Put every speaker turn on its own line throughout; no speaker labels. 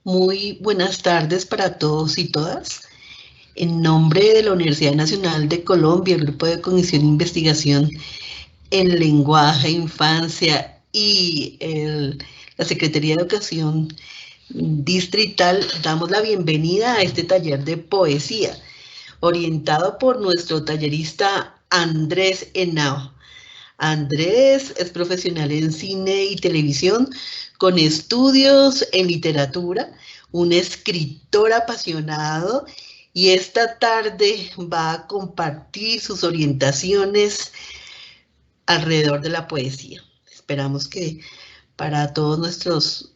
Muy buenas tardes para todos y todas. En nombre de la Universidad Nacional de Colombia, el Grupo de Cognición e Investigación en Lenguaje, Infancia y la Secretaría de Educación Distrital, damos la bienvenida a este taller de poesía, orientado por nuestro tallerista Andrés Henao. Andrés es profesional en cine y televisión con estudios en literatura, un escritor apasionado y esta tarde va a compartir sus orientaciones alrededor de la poesía. Esperamos que para todos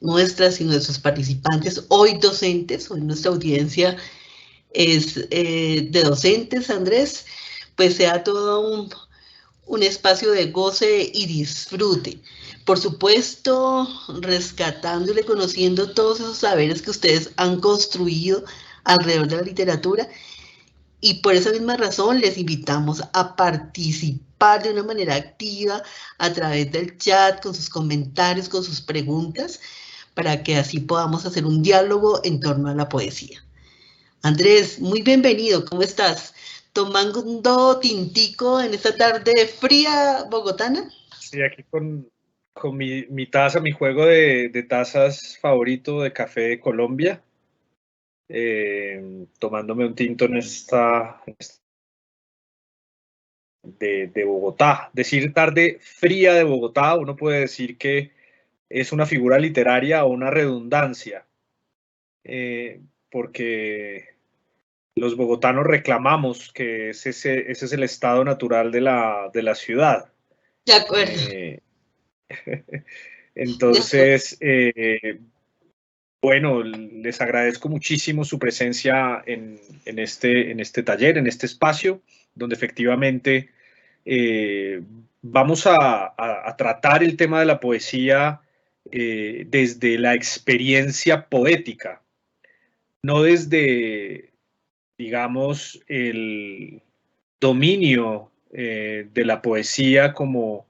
nuestras y nuestros participantes, hoy docentes, hoy nuestra audiencia es de docentes, Andrés, pues sea todo un espacio de goce y disfrute. Por supuesto, rescatando y reconociendo todos esos saberes que ustedes han construido alrededor de la literatura. Y por esa misma razón les invitamos a participar de una manera activa a través del chat, con sus comentarios, con sus preguntas, para que así podamos hacer un diálogo en torno a la poesía. Andrés, muy bienvenido, ¿cómo estás? ¿Tomando tintico en esta tarde fría bogotana?
Sí, aquí con mi taza, mi juego de tazas favorito de café de Colombia, tomándome un tinto en esta de Bogotá. Decir tarde fría de Bogotá, uno puede decir que es una figura literaria o una redundancia, porque los bogotanos reclamamos que ese es el estado natural de la ciudad.
De acuerdo.
Entonces, bueno, les agradezco muchísimo su presencia en este taller, en este espacio, donde efectivamente vamos a tratar el tema de la poesía desde la experiencia poética, no desde, digamos, el dominio de la poesía como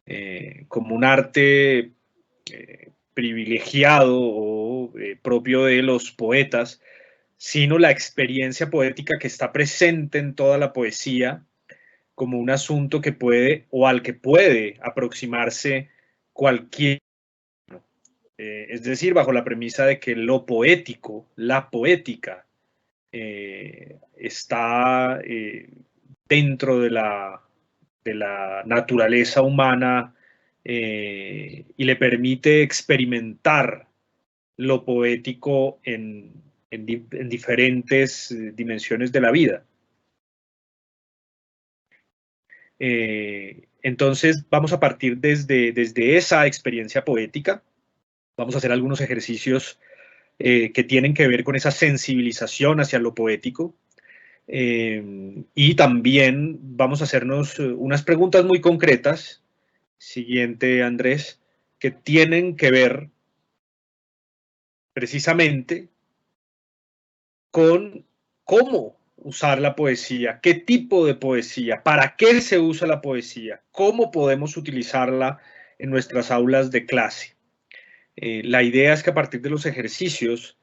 un arte privilegiado o propio de los poetas, sino la experiencia poética que está presente en toda la poesía como un asunto que puede o al que puede aproximarse cualquier, es decir, bajo la premisa de que lo poético, la poética, está dentro de la naturaleza humana y le permite experimentar lo poético en diferentes dimensiones de la vida. Entonces vamos a partir desde esa experiencia poética, vamos a hacer algunos ejercicios que tienen que ver con esa sensibilización hacia lo poético, y también vamos a hacernos unas preguntas muy concretas, siguiente Andrés, que tienen que ver precisamente con cómo usar la poesía, qué tipo de poesía, para qué se usa la poesía, cómo podemos utilizarla en nuestras aulas de clase. La idea es que a partir de los ejercicios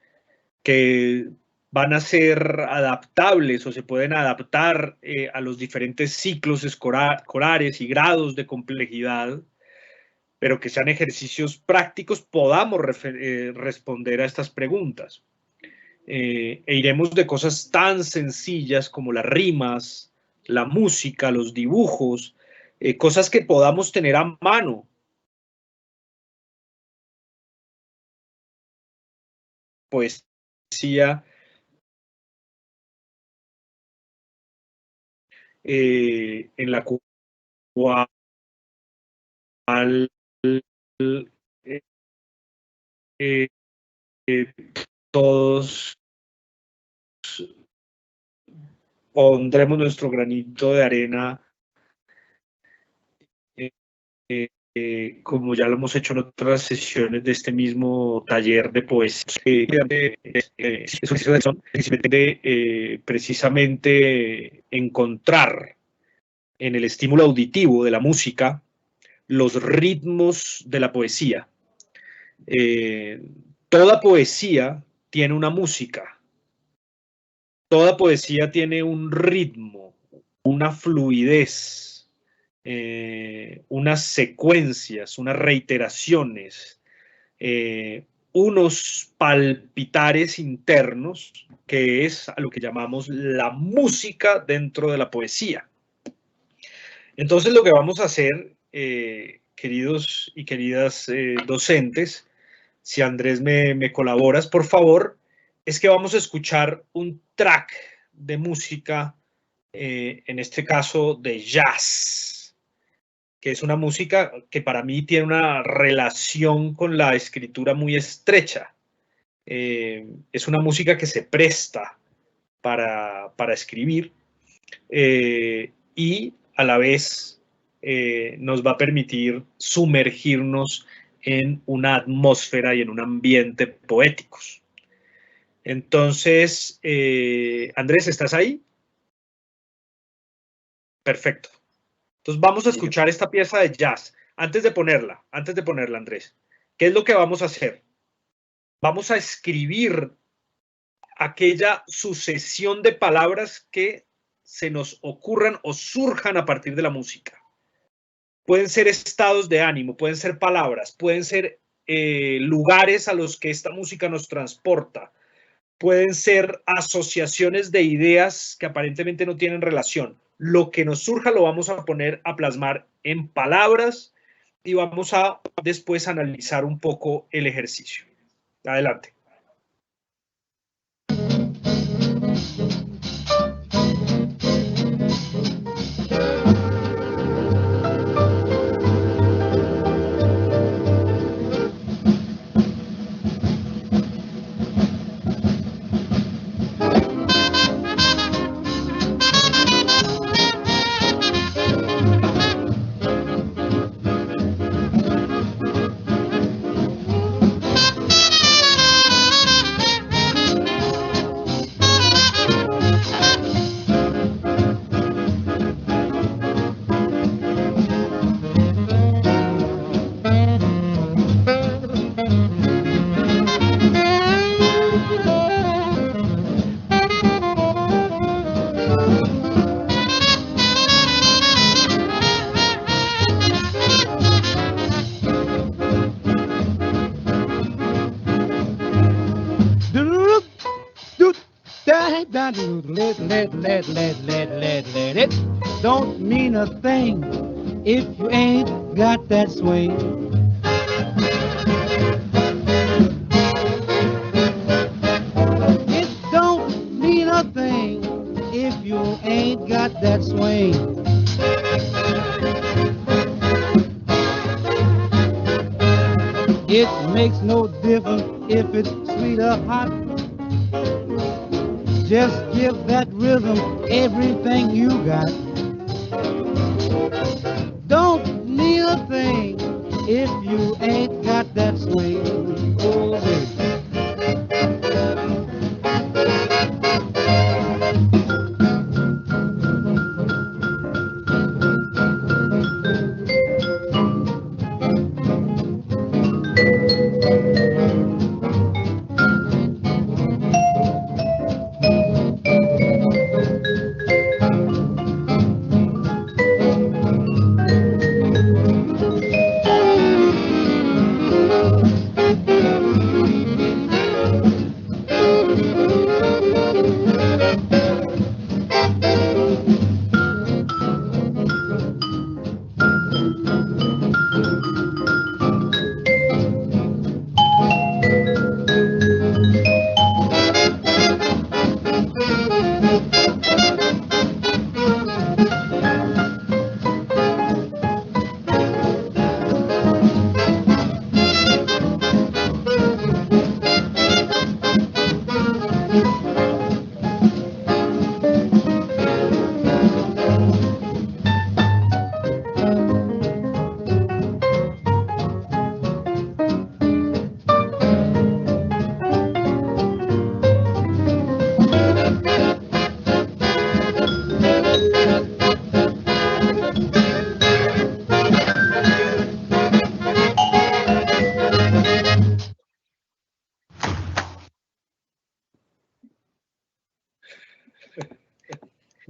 que van a ser adaptables o se pueden adaptar a los diferentes ciclos escolares y grados de complejidad, pero que sean ejercicios prácticos, podamos responder a estas preguntas. E iremos de cosas tan sencillas como las rimas, la música, los dibujos, cosas que podamos tener a mano. Poesía en la cual eh, todos pondremos nuestro granito de arena, como ya lo hemos hecho en otras sesiones de este mismo taller de poesía. Precisamente encontrar en el estímulo auditivo de la música los ritmos de la poesía. Toda poesía tiene una música. Toda poesía tiene un ritmo, una fluidez, unas secuencias, unas reiteraciones, unos palpitares internos, que es a lo que llamamos la música dentro de la poesía. Entonces lo que vamos a hacer, queridos y queridas docentes, si Andrés me colaboras, por favor, es que vamos a escuchar un track de música, en este caso de jazz, que es una música que para mí tiene una relación con la escritura muy estrecha. Es una música que se presta para escribir, y a la vez nos va a permitir sumergirnos en una atmósfera y en un ambiente poéticos. Entonces, Andrés, ¿estás ahí? Perfecto. Entonces vamos a escuchar esta pieza de jazz. Antes de ponerla, Andrés, ¿qué es lo que vamos a hacer? Vamos a escribir aquella sucesión de palabras que se nos ocurran o surjan a partir de la música. Pueden ser estados de ánimo, pueden ser palabras, pueden ser lugares a los que esta música nos transporta, pueden ser asociaciones de ideas que aparentemente no tienen relación. Lo que nos surja lo vamos a poner a plasmar en palabras y vamos a después analizar un poco el ejercicio. Adelante.
It don't mean a thing if you ain't got that swing. It don't mean a thing if you ain't got that swing. It makes no difference if it's sweet or hot. Just give that rhythm everything you got. Don't need a thing if you ain't got that swing. Oh, baby.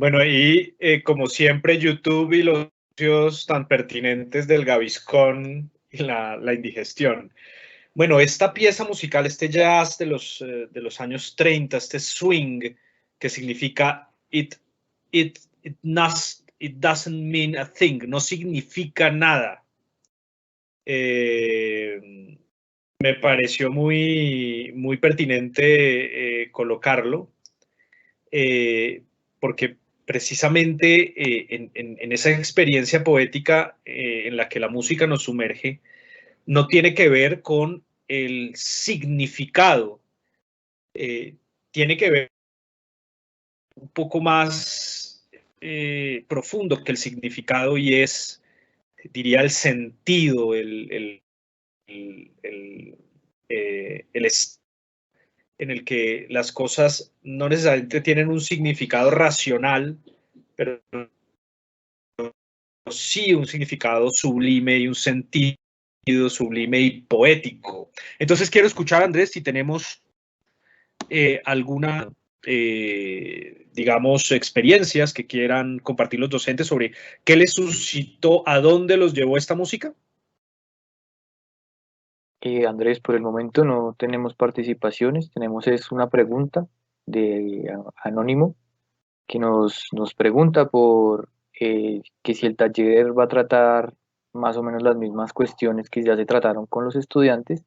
Bueno, y como siempre, YouTube y los anuncios tan pertinentes del Gaviscon y la indigestión. Bueno, esta pieza musical, este jazz de los años 30, este swing, que significa it doesn't mean a thing, no significa nada. Me pareció muy pertinente colocarlo, porque precisamente en esa experiencia poética en la que la música nos sumerge, no tiene que ver con el significado, tiene que ver un poco más profundo que el significado, y es, diría, el sentido, el en el que las cosas no necesariamente tienen un significado racional, pero sí un significado sublime y un sentido sublime y poético. Entonces quiero escuchar, Andrés, si tenemos alguna, digamos, experiencias que quieran compartir los docentes sobre qué les suscitó, a dónde los llevó esta música.
Andrés, por el momento no tenemos participaciones, tenemos es una pregunta de Anónimo que nos pregunta por que si el taller va a tratar más o menos las mismas cuestiones que ya se trataron con los estudiantes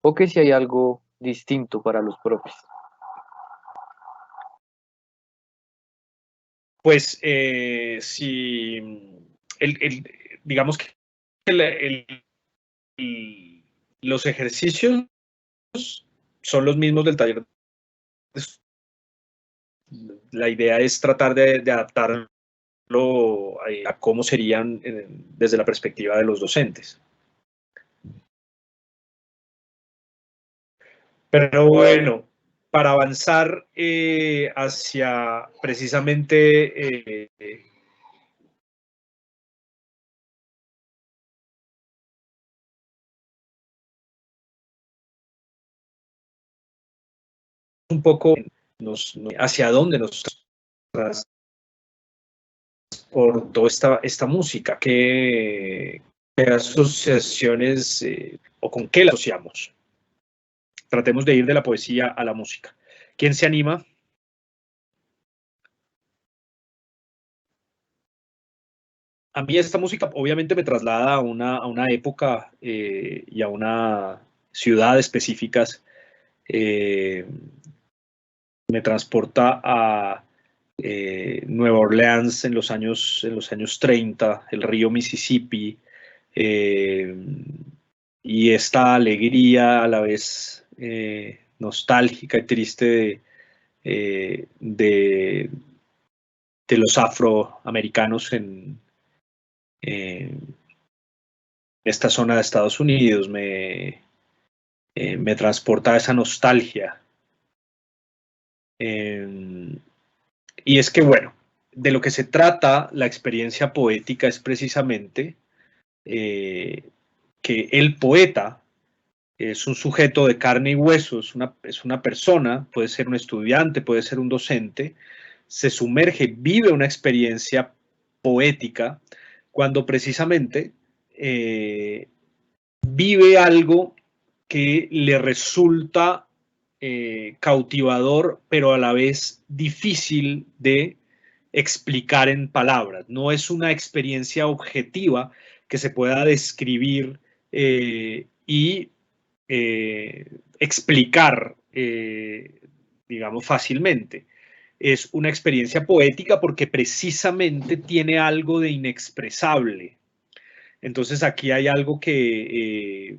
o que si hay algo distinto para los profes.
Pues si digamos que los ejercicios son los mismos del taller. La idea es tratar de adaptarlo a cómo serían desde la perspectiva de los docentes. Pero bueno, para avanzar hacia precisamente un poco hacia dónde nos transportó esta música, qué asociaciones o con qué la asociamos. Tratemos de ir de la poesía a la música. ¿Quién se anima? A mí esta música obviamente me traslada a una época y a una ciudad específicas. Me transporta a Nueva Orleans en los años 30, el río Mississippi, y esta alegría a la vez nostálgica y triste de los afroamericanos en esta zona de Estados Unidos me transporta a esa nostalgia. Y es que, bueno, de lo que se trata la experiencia poética es precisamente que el poeta es un sujeto de carne y hueso, es una persona, puede ser un estudiante, puede ser un docente, se sumerge, vive una experiencia poética cuando precisamente vive algo que le resulta cautivador, pero a la vez difícil de explicar en palabras. No es una experiencia objetiva que se pueda describir y explicar, digamos, fácilmente. Es una experiencia poética porque precisamente tiene algo de inexpresable. Entonces aquí hay algo que,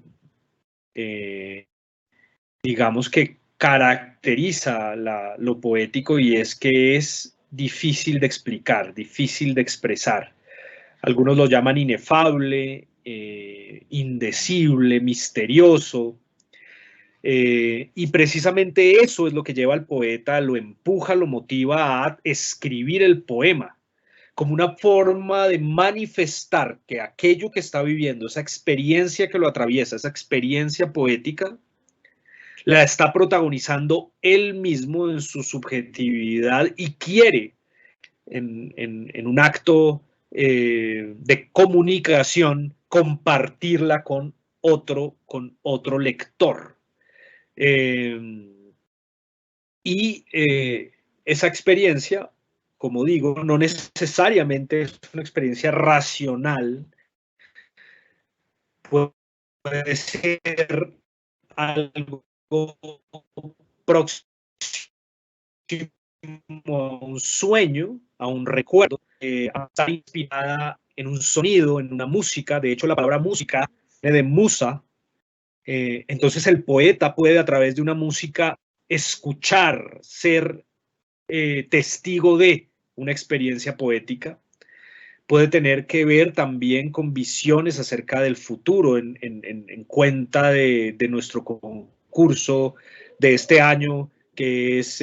digamos, que caracteriza lo poético, y es que es difícil de explicar, difícil de expresar. Algunos lo llaman inefable, indecible, misterioso. Y precisamente eso es lo que lleva al poeta, lo empuja, lo motiva a escribir el poema como una forma de manifestar que aquello que está viviendo, esa experiencia que lo atraviesa, esa experiencia poética, la está protagonizando él mismo en su subjetividad y quiere en un acto de comunicación, compartirla con otro lector. Esa experiencia, como digo, no necesariamente es una experiencia racional, puede ser algo próximo a un sueño, a un recuerdo, está inspirada en un sonido, en una música. De hecho, la palabra música viene de musa. Entonces el poeta puede, a través de una música, escuchar, ser testigo de una experiencia poética. Puede tener que ver también con visiones acerca del futuro, en cuenta de nuestro concurso de este año, que es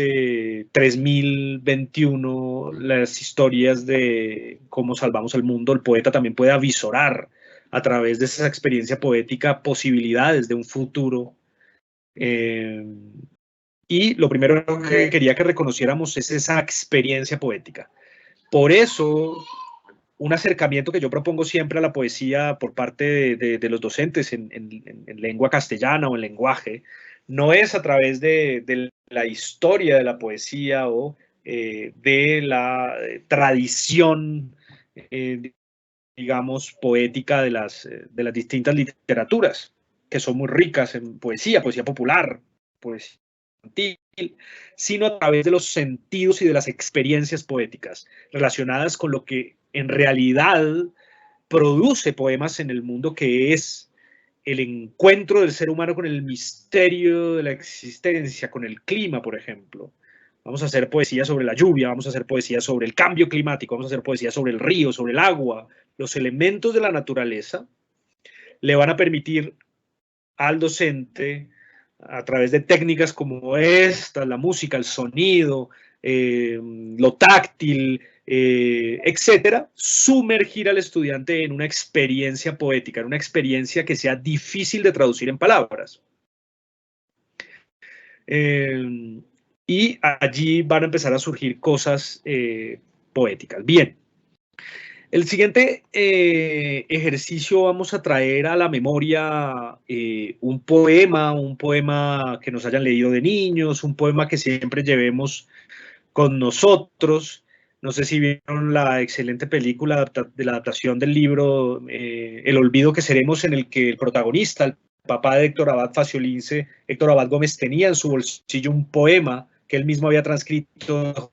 3021, las historias de cómo salvamos el mundo. El poeta también puede avisorar a través de esa experiencia poética posibilidades de un futuro. Y lo primero que quería que reconociéramos es esa experiencia poética. Por eso, un acercamiento que yo propongo siempre a la poesía por parte de los docentes en lengua castellana o en lenguaje, no es a través de la historia de la poesía o de la tradición, digamos, poética de las distintas literaturas, que son muy ricas en poesía popular, poesía infantil, sino a través de los sentidos y de las experiencias poéticas relacionadas con lo que en realidad produce poemas en el mundo, que es el encuentro del ser humano con el misterio de la existencia, con el clima, por ejemplo. Vamos a hacer poesía sobre la lluvia, vamos a hacer poesía sobre el cambio climático, vamos a hacer poesía sobre el río, sobre el agua. Los elementos de la naturaleza le van a permitir al docente, a través de técnicas como esta, la música, el sonido, lo táctil, etcétera, sumergir al estudiante en una experiencia poética, en una experiencia que sea difícil de traducir en palabras. Y allí van a empezar a surgir cosas poéticas. Bien. El siguiente ejercicio, vamos a traer a la memoria un poema que nos hayan leído de niños, un poema que siempre llevemos con nosotros. No sé si vieron la excelente película de la adaptación del libro El olvido que seremos, en el que el protagonista, el papá de Héctor Abad Faciolince, Héctor Abad Gómez, tenía en su bolsillo un poema que él mismo había transcrito.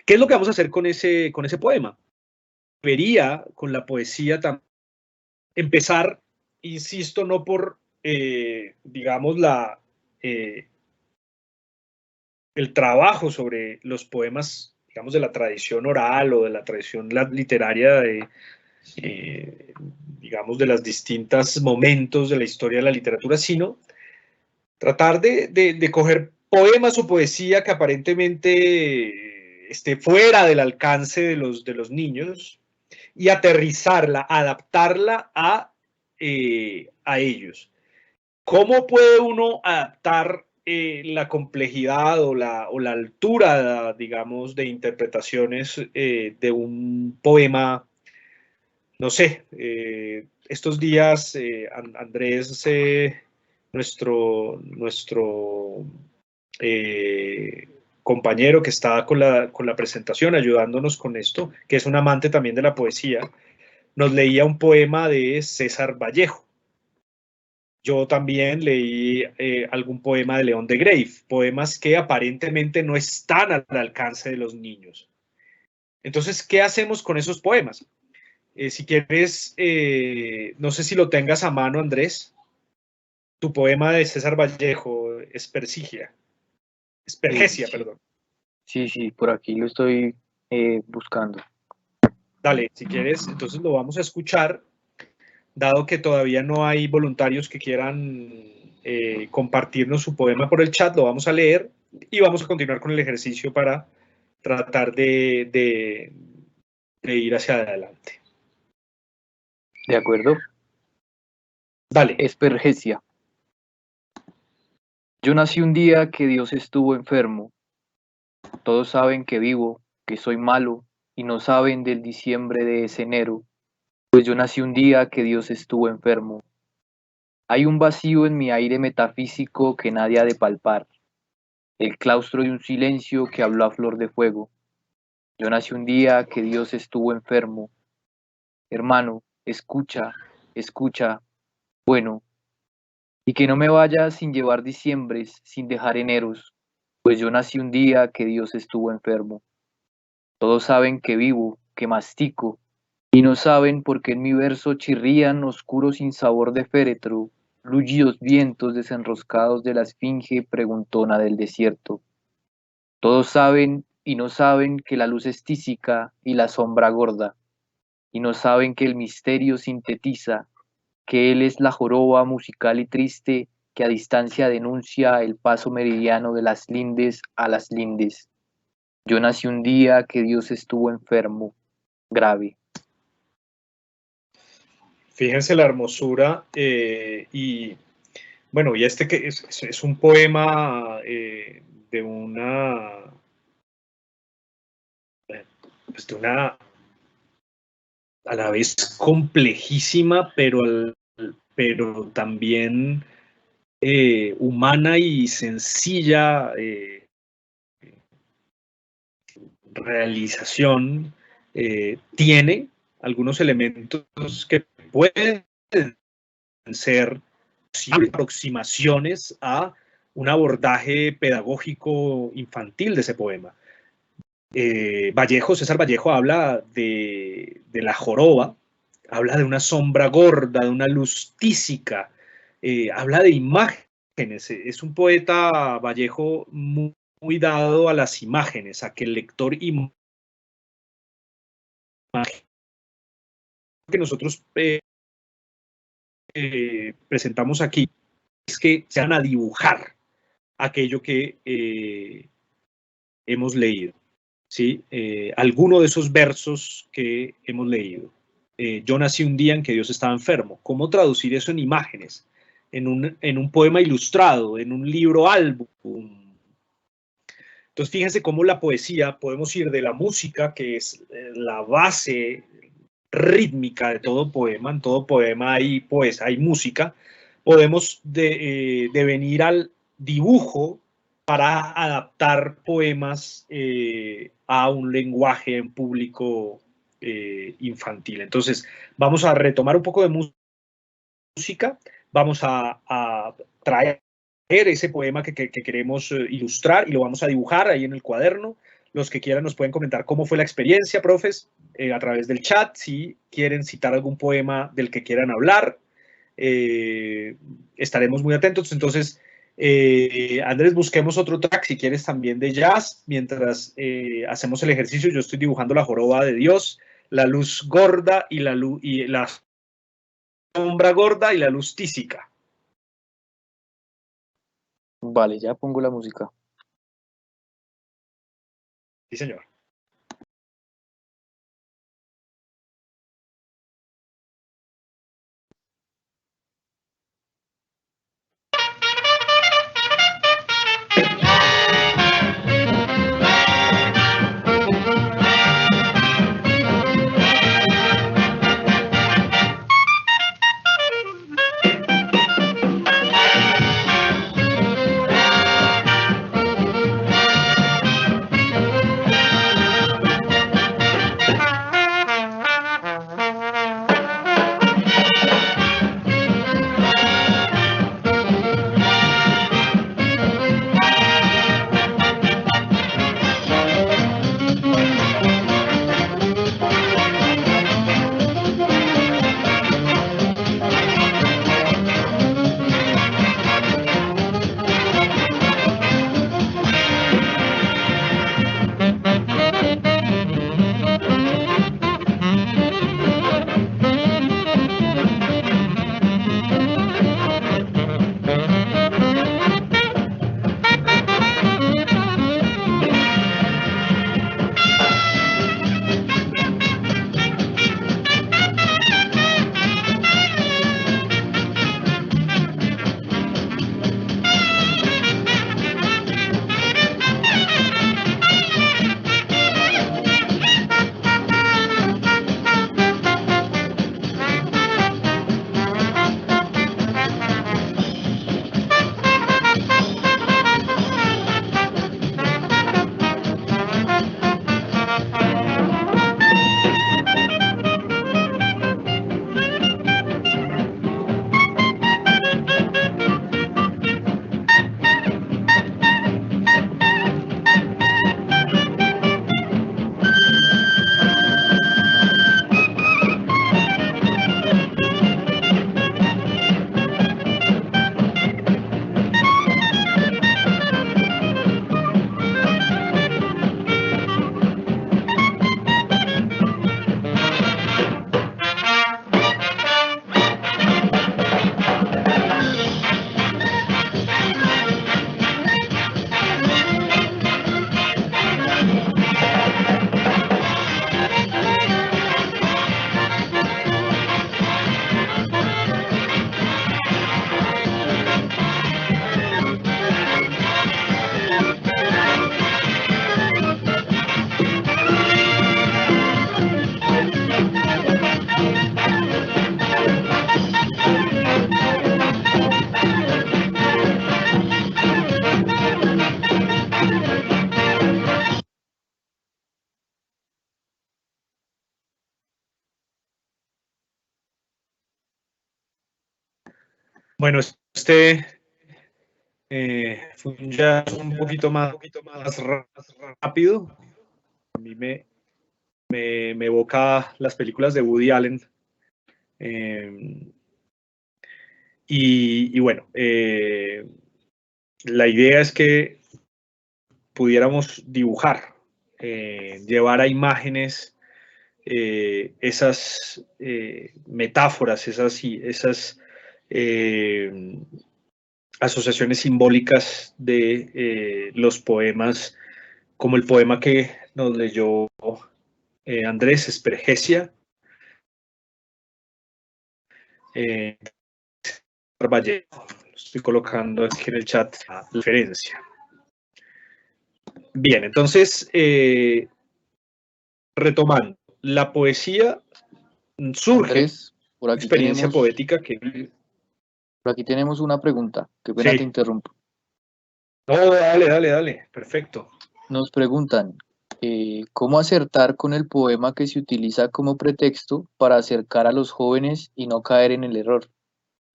¿Qué es lo que vamos a hacer con ese poema? Debería, con la poesía, empezar, insisto, no por, digamos, el trabajo sobre los poemas, digamos, de la tradición oral o de la tradición literaria, digamos, de los distintos momentos de la historia de la literatura, sino tratar de coger poemas o poesía que aparentemente esté fuera del alcance de los niños y aterrizarla, adaptarla a ellos. ¿Cómo puede uno adaptar la complejidad o la altura, digamos, de interpretaciones de un poema? No sé, estos días Andrés, nuestro compañero que está con la presentación ayudándonos con esto, que es un amante también de la poesía, nos leía un poema de César Vallejo. Yo también leí algún poema de León de Grave, poemas que aparentemente no están al alcance de los niños. Entonces, ¿qué hacemos con esos poemas? Si quieres, no sé si lo tengas a mano, Andrés, tu poema de César Vallejo, Espergesia,
Sí,
perdón.
sí, por aquí lo estoy buscando.
Dale, si quieres, entonces lo vamos a escuchar, dado que todavía no hay voluntarios que quieran compartirnos su poema por el chat, lo vamos a leer y vamos a continuar con el ejercicio para tratar de ir hacia adelante.
¿De acuerdo?
Dale.
Espergesia. Yo nací un día que Dios estuvo enfermo. Todos saben que vivo, que soy malo, y no saben del diciembre de ese enero, pues yo nací un día que Dios estuvo enfermo. Hay un vacío en mi aire metafísico que nadie ha de palpar, el claustro de un silencio que habló a flor de fuego. Yo nací un día que Dios estuvo enfermo. Hermano, escucha, escucha, bueno, y que no me vaya sin llevar diciembres, sin dejar eneros, pues yo nací un día que Dios estuvo enfermo. Todos saben que vivo, que mastico, y no saben por qué en mi verso chirrían oscuros sin sabor de féretro, lúgidos vientos desenroscados de la esfinge preguntona del desierto. Todos saben y no saben que la luz es tísica y la sombra gorda, y no saben que el misterio sintetiza, que él es la joroba musical y triste que a distancia denuncia el paso meridiano de las lindes a las lindes. Yo nací un día que Dios estuvo enfermo, grave.
Fíjense la hermosura y bueno, y este que es un poema de una pues de una a la vez complejísima, pero también humana y sencilla realización, tiene algunos elementos que pueden ser aproximaciones a un abordaje pedagógico infantil de ese poema. César Vallejo habla de la joroba, habla de una sombra gorda, de una luz tísica, habla de imágenes. Es un poeta, Vallejo, muy dado a las imágenes, a que el lector imagine que nosotros presentamos aquí, es que se van a dibujar aquello que hemos leído. ¿Sí? Alguno de esos versos que hemos leído. Yo nací un día en que Dios estaba enfermo. ¿Cómo traducir eso en imágenes? En un poema ilustrado, en un libro álbum. Entonces, fíjense cómo la poesía, podemos ir de la música, que es la base rítmica de todo poema. En todo poema hay música. Podemos venir al dibujo para adaptar poemas a un lenguaje en público infantil. Entonces, vamos a retomar un poco de música, vamos a traer ese poema que queremos ilustrar y lo vamos a dibujar ahí en el cuaderno. Los que quieran nos pueden comentar cómo fue la experiencia, profes, a través del chat, si quieren citar algún poema del que quieran hablar. Estaremos muy atentos. Entonces, Andrés, busquemos otro track, si quieres, también de jazz, mientras hacemos el ejercicio. Yo estoy dibujando la joroba de Dios, la luz gorda y la sombra gorda y la luz tísica.
Vale, ya pongo la música.
Sí, señor. Bueno, fue un jazz un poquito más rápido. A mí me evoca las películas de Woody Allen. Y bueno, la idea es que pudiéramos dibujar, llevar a imágenes esas metáforas, esas asociaciones simbólicas de los poemas, como el poema que nos leyó Andrés Espergesia, Vallejo. Lo estoy colocando aquí en el chat la referencia. Bien, entonces, retomando, la poesía surge
Andrés, por aquí
experiencia
tenemos,
poética que...
por aquí tenemos una pregunta. Qué pena
Sí.
te interrumpo.
No, dale, perfecto.
Nos preguntan, ¿cómo acertar con el poema que se utiliza como pretexto para acercar a los jóvenes y no caer en el error,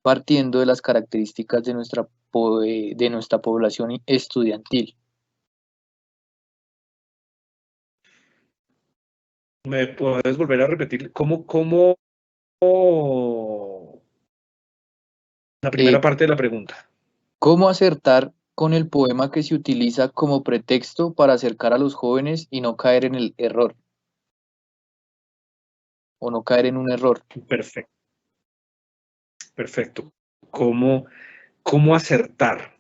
partiendo de las características de nuestra población estudiantil?
¿Me puedes volver a repetir la primera
Eh,
parte de la pregunta?
¿Cómo acertar con el poema que se utiliza como pretexto para acercar a los jóvenes y no caer en el error? O no caer en un error.
Perfecto. ¿Cómo acertar?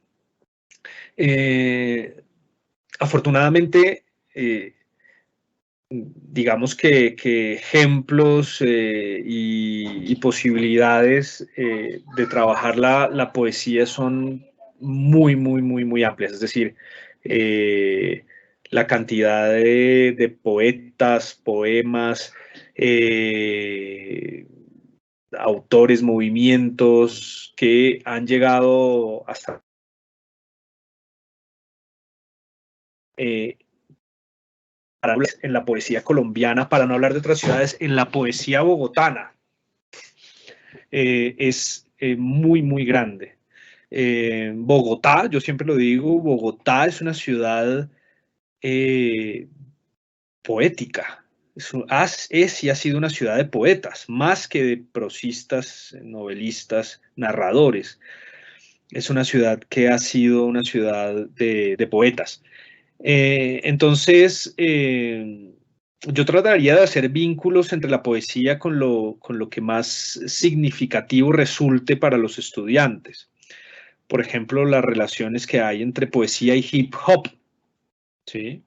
Afortunadamente, digamos que ejemplos y posibilidades de trabajar la poesía son muy amplias. Es decir, la cantidad de poetas, poemas, autores, movimientos que han llegado hasta en la poesía colombiana, para no hablar de otras ciudades, en la poesía bogotana es muy grande. Bogotá, yo siempre lo digo, Bogotá es una ciudad poética. Es y ha sido una ciudad de poetas, más que de prosistas, novelistas, narradores. Es una ciudad que ha sido una ciudad de poetas. Entonces, yo trataría de hacer vínculos entre la poesía con lo que más significativo resulte para los estudiantes. Por ejemplo, las relaciones que hay entre poesía y hip hop. ¿Sí?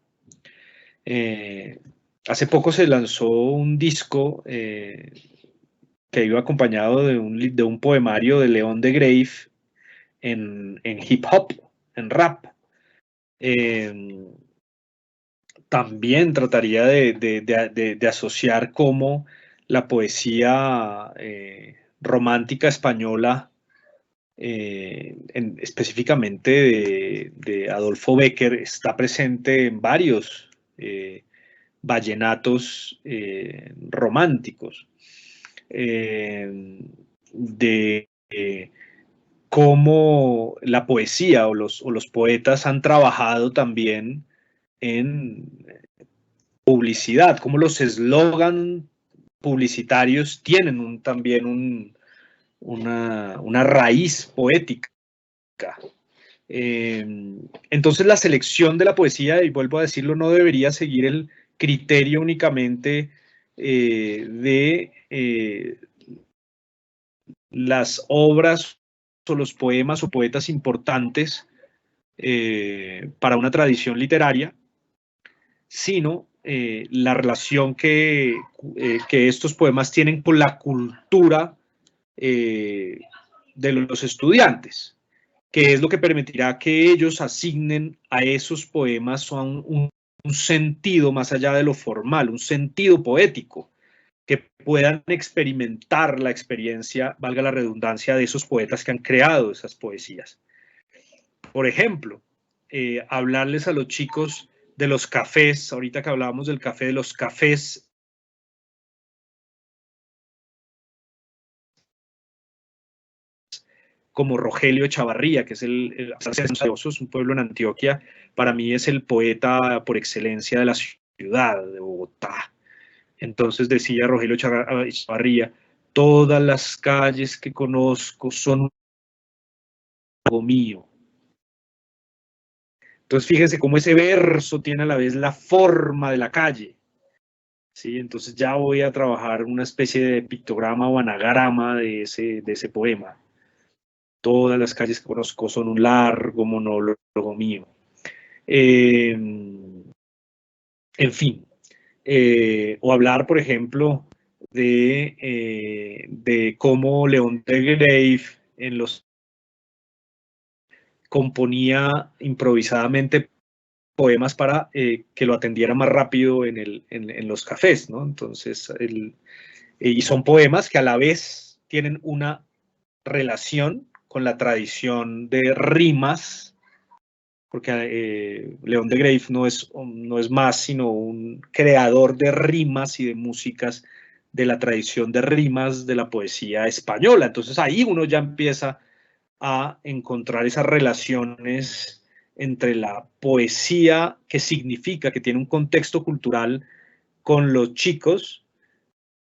Hace poco se lanzó un disco que iba acompañado de un poemario de León de Grave en hip hop, en rap. También trataría de asociar cómo la poesía romántica española, específicamente de Adolfo Bécquer, está presente en varios vallenatos románticos. De cómo la poesía o los poetas han trabajado también en publicidad, cómo los eslogan publicitarios tienen también una raíz poética. Entonces la selección de la poesía, y vuelvo a decirlo, no debería seguir el criterio únicamente de las obras o los poemas o poetas importantes para una tradición literaria, sino la relación que estos poemas tienen con la cultura de los estudiantes, que es lo que permitirá que ellos asignen a esos poemas un sentido más allá de lo formal, un sentido poético, que puedan experimentar la experiencia, valga la redundancia, de esos poetas que han creado esas poesías. Por ejemplo, hablarles a los chicos de los cafés, ahorita que hablábamos del café, de los cafés como Rogelio Echavarría, que es un pueblo en Antioquia, para mí es el poeta por excelencia de la ciudad de Bogotá. Entonces decía Rogelio Echavarría, todas las calles que conozco son algo mío. Entonces fíjense cómo ese verso tiene a la vez la forma de la calle. ¿Sí? Entonces ya voy a trabajar una especie de pictograma o anagrama de ese poema. Todas las calles que conozco son un largo monólogo mío. En fin, o hablar, por ejemplo, de cómo León de Grave componía improvisadamente poemas para que lo atendiera más rápido en los cafés, ¿no? Entonces, y son poemas que a la vez tienen una relación con la tradición de rimas, porque León de Grave no es más sino un creador de rimas y de músicas de la tradición de rimas de la poesía española. Entonces ahí uno ya empieza a encontrar esas relaciones entre la poesía que significa, que tiene un contexto cultural con los chicos,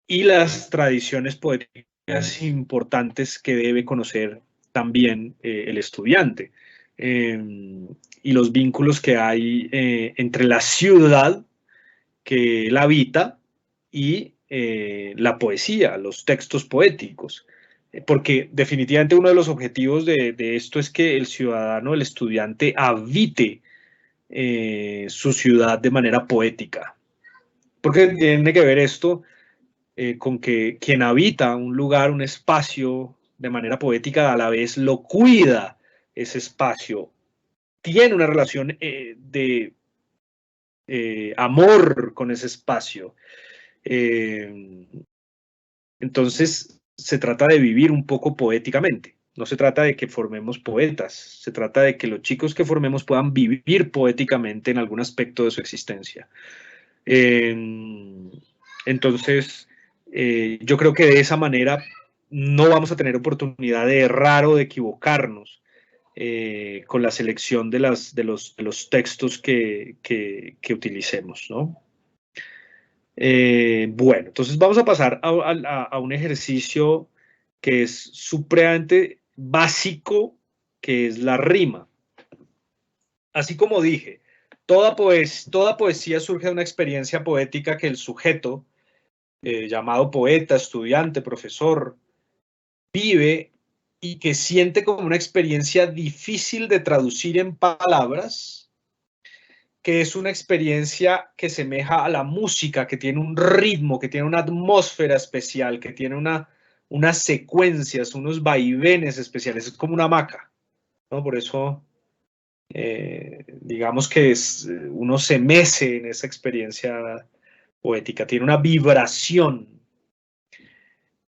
y las tradiciones poéticas importantes que debe conocer también el estudiante. Y los vínculos que hay entre la ciudad que él habita y la poesía, los textos poéticos. Porque definitivamente uno de los objetivos de esto es que el ciudadano, el estudiante, habite su ciudad de manera poética. Porque tiene que ver esto con que quien habita un lugar, un espacio de manera poética, a la vez lo cuida ese espacio, tiene una relación de amor con ese espacio. Entonces, se trata de vivir un poco poéticamente. No se trata de que formemos poetas, se trata de que los chicos que formemos puedan vivir poéticamente en algún aspecto de su existencia. Entonces, yo creo que de esa manera no vamos a tener oportunidad de errar o de equivocarnos con la selección de los textos que utilicemos, ¿no? Bueno, entonces vamos a pasar a un ejercicio que es supremamente básico, que es la rima. Así como dije, toda poesía surge de una experiencia poética que el sujeto, llamado poeta, estudiante, profesor, vive y que siente como una experiencia difícil de traducir en palabras, que es una experiencia que semeja a la música, que tiene un ritmo, que tiene una atmósfera especial, que tiene unas secuencias, unos vaivenes especiales, es como una hamaca, ¿no? Por eso, digamos que uno se mece en esa experiencia poética, tiene una vibración.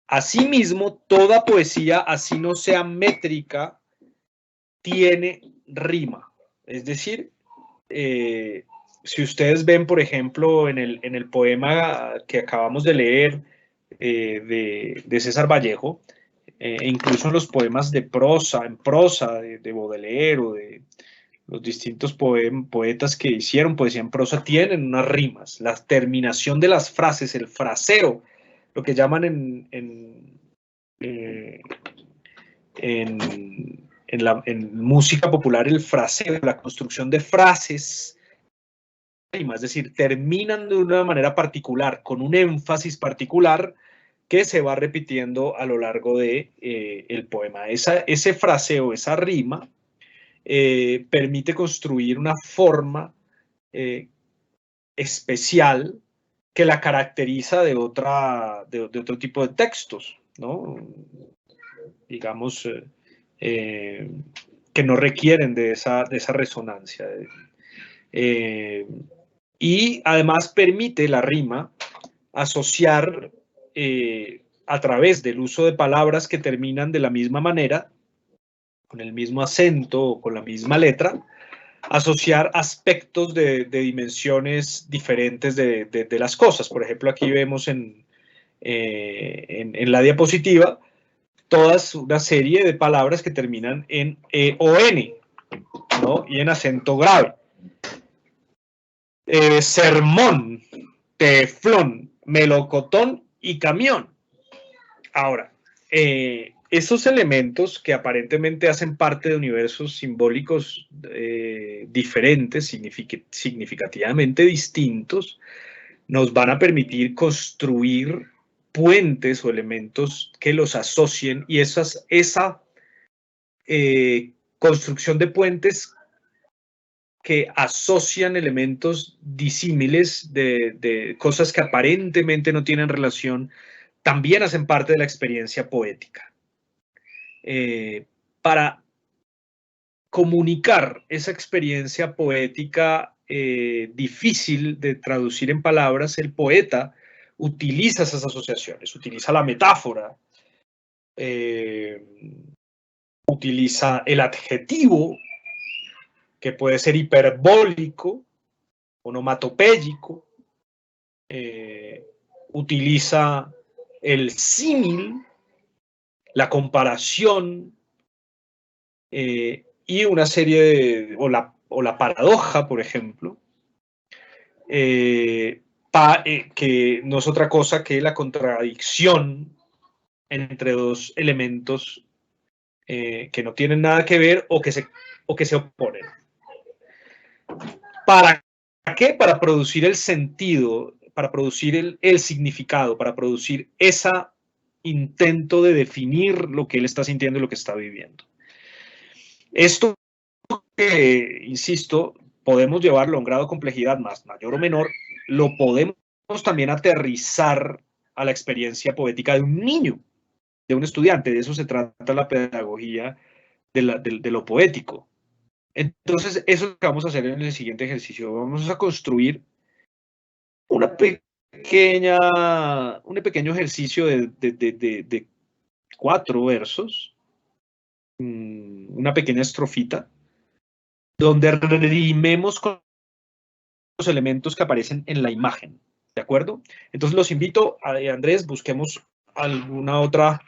Asimismo, toda poesía, así no sea métrica, tiene rima, es decir, si ustedes ven, por ejemplo, en el poema que acabamos de leer de César Vallejo, e incluso en los poemas en prosa de Baudelaire o de los distintos poetas que hicieron poesía en prosa, tienen unas rimas, la terminación de las frases, el fraseo, lo que llaman en música popular el fraseo, la construcción de frases, es decir, terminan de una manera particular, con un énfasis particular que se va repitiendo a lo largo de el poema. Ese fraseo, esa rima, permite construir una forma especial que la caracteriza de otro tipo de textos, ¿no? Digamos, que no requieren de esa resonancia. Y además permite la rima asociar a través del uso de palabras que terminan de la misma manera, con el mismo acento o con la misma letra, asociar aspectos de dimensiones diferentes de las cosas. Por ejemplo, aquí vemos en la diapositiva todas una serie de palabras que terminan en E-O-N, ¿no? Y en acento grave. Sermón, teflón, melocotón y camión. Ahora, esos elementos que aparentemente hacen parte de universos simbólicos diferentes, significativamente distintos, nos van a permitir construir puentes o elementos que los asocien, y esa construcción de puentes que asocian elementos disímiles de cosas que aparentemente no tienen relación, también hacen parte de la experiencia poética. Para comunicar esa experiencia poética difícil de traducir en palabras, el poeta utiliza esas asociaciones, utiliza la metáfora, utiliza el adjetivo, que puede ser hiperbólico, onomatopéyico, utiliza el símil, la comparación, y una serie de, o la paradoja, por ejemplo, que no es otra cosa que la contradicción entre dos elementos que no tienen nada que ver o que se oponen. ¿Para qué? Para producir el sentido, para producir el significado, para producir ese intento de definir lo que él está sintiendo y lo que está viviendo. Esto que, insisto, podemos llevarlo a un grado de complejidad mayor o menor, lo podemos también aterrizar a la experiencia poética de un niño, de un estudiante. De eso se trata la pedagogía de lo poético. Entonces, eso es lo que vamos a hacer en el siguiente ejercicio. Vamos a construir un pequeño ejercicio de 4 versos, una pequeña estrofita, donde rimemos con los elementos que aparecen en la imagen, ¿de acuerdo? Entonces los invito, Andrés, busquemos alguna otra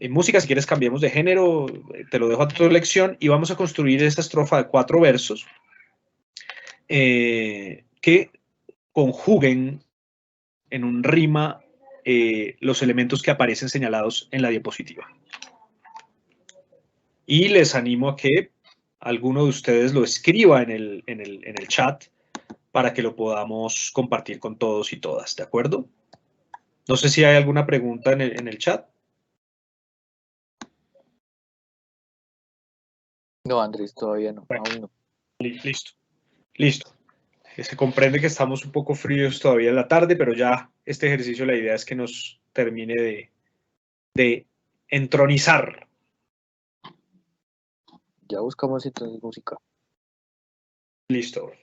música, si quieres cambiemos de género, te lo dejo a tu elección, y vamos a construir esa estrofa de 4 versos que conjuguen en un rima los elementos que aparecen señalados en la diapositiva. Y les animo a que alguno de ustedes lo escriba en el chat para que lo podamos compartir con todos y todas, ¿de acuerdo? No sé si hay alguna pregunta en el chat.
No, Andrés, todavía no,
Bueno,
aún no.
Listo. Se comprende que estamos un poco fríos todavía en la tarde, pero ya este ejercicio, la idea es que nos termine de entronizar.
Ya buscamos entonces música.
Listo.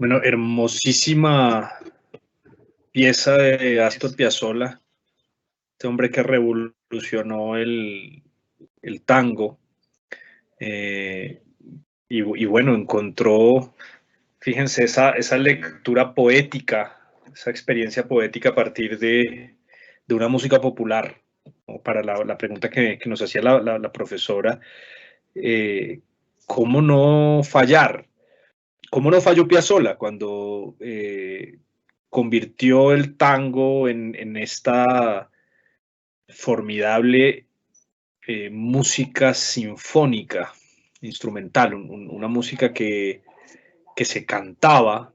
Bueno, hermosísima pieza de Astor Piazzolla, este hombre que revolucionó el tango. Y bueno, encontró, fíjense, esa lectura poética, esa experiencia poética a partir de una música popular. Para la pregunta que nos hacía la profesora, ¿cómo no fallar? ¿Cómo no falló Piazzolla cuando convirtió el tango en esta formidable música sinfónica, instrumental, una música que se cantaba,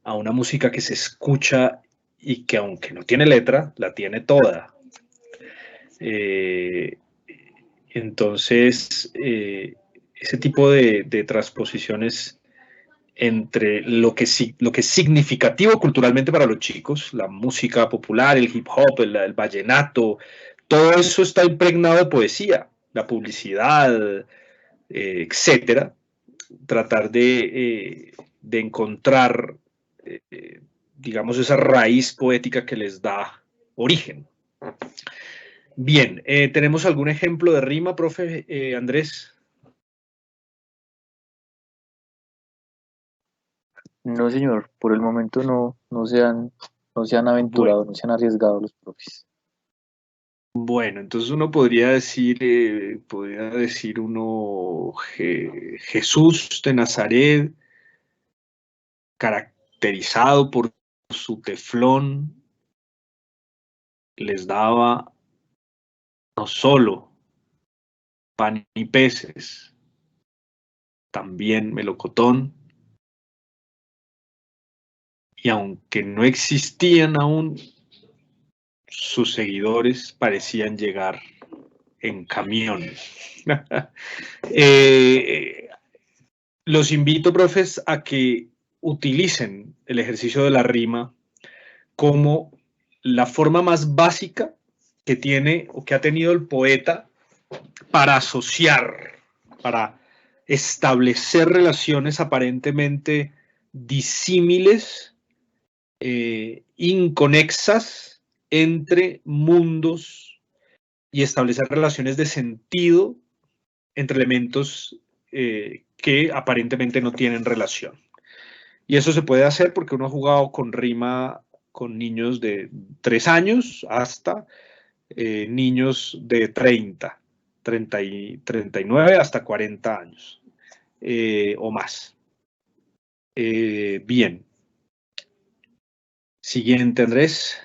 a una música que se escucha y que aunque no tiene letra, la tiene toda. Entonces, ese tipo de transposiciones entre lo que es significativo culturalmente para los chicos, la música popular, el hip hop, el vallenato, todo eso está impregnado de poesía, la publicidad, etcétera. Tratar de encontrar, digamos, esa raíz poética que les da origen. Bien, ¿tenemos algún ejemplo de rima, profe Andrés?
No, señor, por el momento no se han aventurado,
Bueno.
no se han arriesgado los profes.
Bueno, entonces uno podría decir Jesús de Nazaret, caracterizado por su teflón, les daba no solo pan y peces, también melocotón, y aunque no existían aún, sus seguidores parecían llegar en camión. Los invito, profes, a que utilicen el ejercicio de la rima como la forma más básica que tiene o que ha tenido el poeta para asociar, para establecer relaciones aparentemente disímiles, inconexas entre mundos y establecer relaciones de sentido entre elementos que aparentemente no tienen relación. Y eso se puede hacer porque uno ha jugado con rima con niños de 3 años hasta niños de 30, 39 hasta 40 años o más. Bien. Siguiente, Andrés.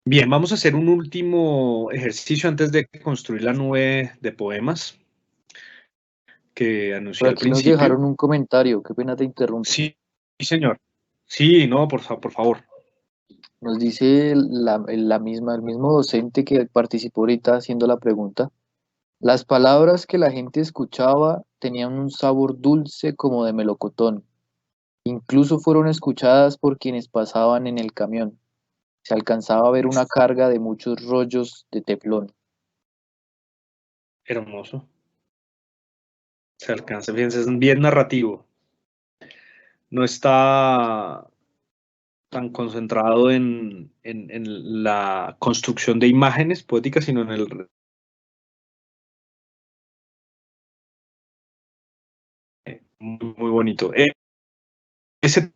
Bien, vamos a hacer un último ejercicio antes de construir la nube de poemas que anuncié
Por
al
aquí nos
principio.
dejaron un comentario, qué pena te interrumpo.
Sí, señor. Sí, no, por favor.
Nos dice el mismo docente que participó ahorita haciendo la pregunta. Las palabras que la gente escuchaba tenían un sabor dulce como de melocotón. Incluso fueron escuchadas por quienes pasaban en el camión. Se alcanzaba a ver una carga de muchos rollos de teflón.
Hermoso. Se alcanza, fíjense, es bien narrativo. No está tan concentrado en la construcción de imágenes poéticas, sino en el... muy bonito. Ese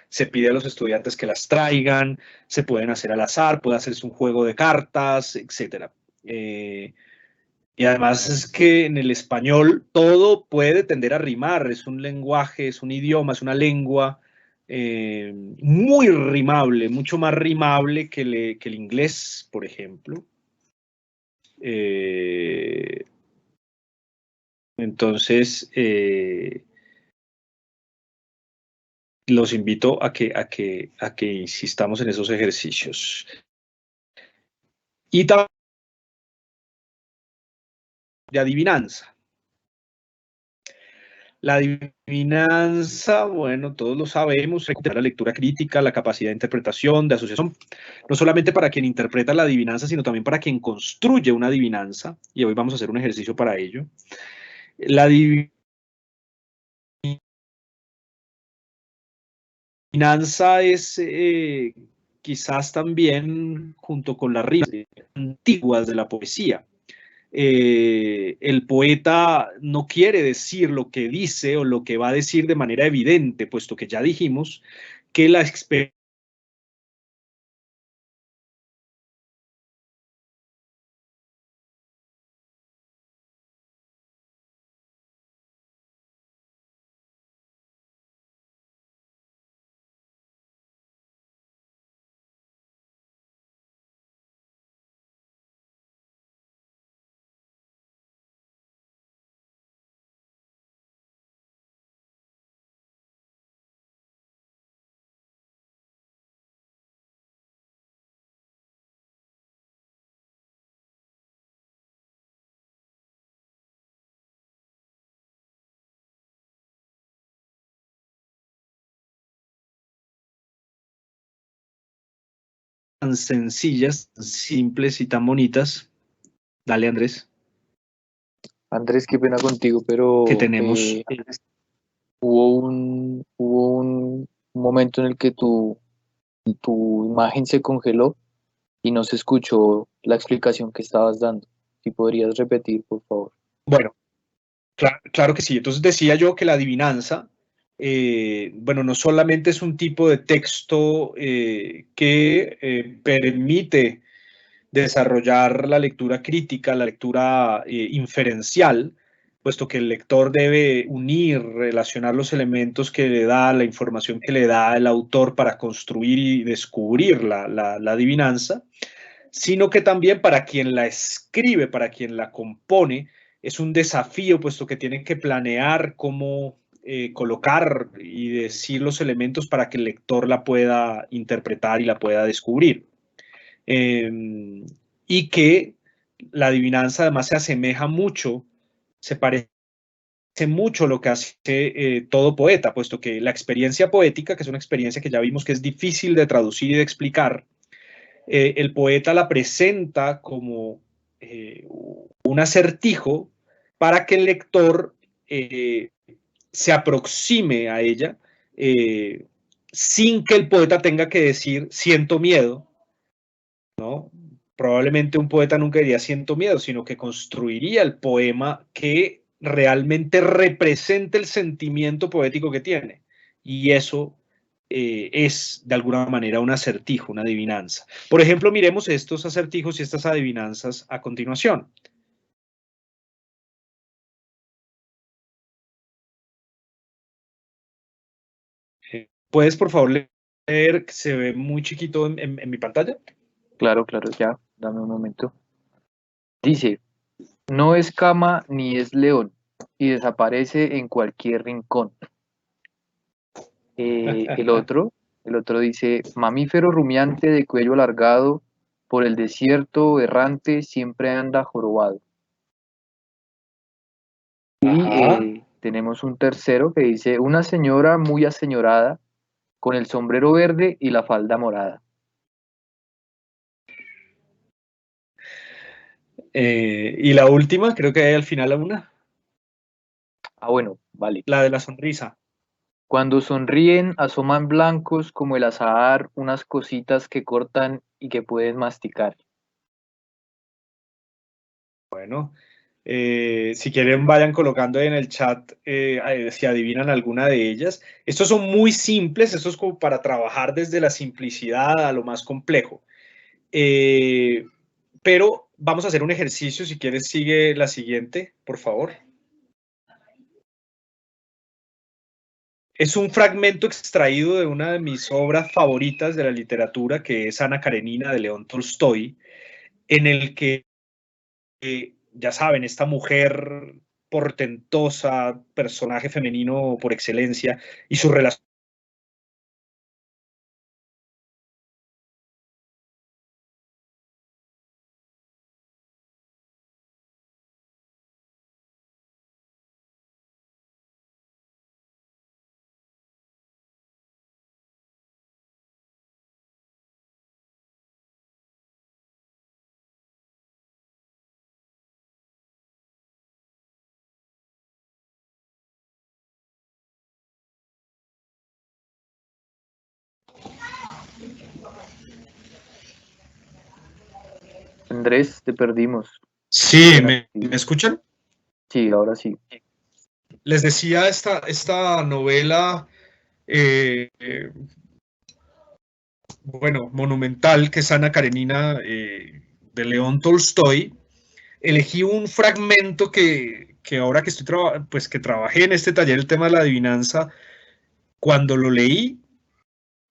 se pide a los estudiantes que las traigan, se pueden hacer al azar, puede hacerse un juego de cartas, etc. Y además es que en el español todo puede tender a rimar, es un lenguaje, es un idioma, es una lengua muy rimable, mucho más rimable que el inglés, por ejemplo. Entonces, los invito a que insistamos en esos ejercicios. Y también de adivinanza. La adivinanza, bueno, todos lo sabemos, recuperar la lectura crítica, la capacidad de interpretación, de asociación, no solamente para quien interpreta la adivinanza, sino también para quien construye una adivinanza, y hoy vamos a hacer un ejercicio para ello. La adivinanza es quizás también, junto con las rimas antiguas de la poesía, el poeta no quiere decir lo que dice o lo que va a decir de manera evidente, puesto que ya dijimos que la experiencia tan sencillas, tan simples y tan bonitas. Dale, Andrés,
Andrés, qué pena contigo, pero
que tenemos.
hubo un momento en el que tu imagen se congeló y no se escuchó la explicación que estabas dando. Si podrías repetir, por favor.
Bueno, claro que sí. Entonces decía yo que la adivinanza, bueno, no solamente es un tipo de texto que permite desarrollar la lectura crítica, la lectura inferencial, puesto que el lector debe unir, relacionar los elementos que le da, la información que le da el autor para construir y descubrir la adivinanza, sino que también para quien la escribe, para quien la compone, es un desafío, puesto que tienen que planear cómo colocar y decir los elementos para que el lector la pueda interpretar y la pueda descubrir. Y que la adivinanza además se asemeja mucho, se parece mucho a lo que hace todo poeta, puesto que la experiencia poética, que es una experiencia que ya vimos que es difícil de traducir y de explicar, el poeta la presenta como un acertijo para que el lector se aproxime a ella sin que el poeta tenga que decir siento miedo, ¿no? Probablemente un poeta nunca diría siento miedo, sino que construiría el poema que realmente represente el sentimiento poético que tiene. Y eso es, de alguna manera, un acertijo, una adivinanza. Por ejemplo, miremos estos acertijos y estas adivinanzas a continuación. ¿Puedes, por favor, leer? Se ve muy chiquito en mi pantalla.
Claro, claro, ya, dame un momento. Dice, no es cama ni es león, y desaparece en cualquier rincón. El otro dice, mamífero rumiante de cuello alargado, por el desierto errante siempre anda jorobado. Y tenemos un tercero que dice, una señora muy aseñorada, con el sombrero verde y la falda morada.
Y la última, creo que hay al final una.
Ah, bueno, vale.
La de la sonrisa.
Cuando sonríen, asoman blancos como el azahar, unas cositas que cortan y que pueden masticar.
Bueno, si quieren vayan colocando ahí en el chat si adivinan alguna de ellas. Estos son muy simples, esto es como para trabajar desde la simplicidad a lo más complejo. Pero vamos a hacer un ejercicio, si quieres sigue la siguiente, por favor. Es un fragmento extraído de una de mis obras favoritas de la literatura, que es Ana Karenina de León Tolstoy, en el que, ya saben, esta mujer portentosa, personaje femenino por excelencia, y su relación
Andrés, te perdimos.
Sí, ¿me escuchan?
Sí, ahora sí.
Les decía, esta novela, bueno, monumental, que es Ana Karenina de León Tolstoy. Elegí un fragmento que ahora que que trabajé en este taller, el tema de la adivinanza, cuando lo leí,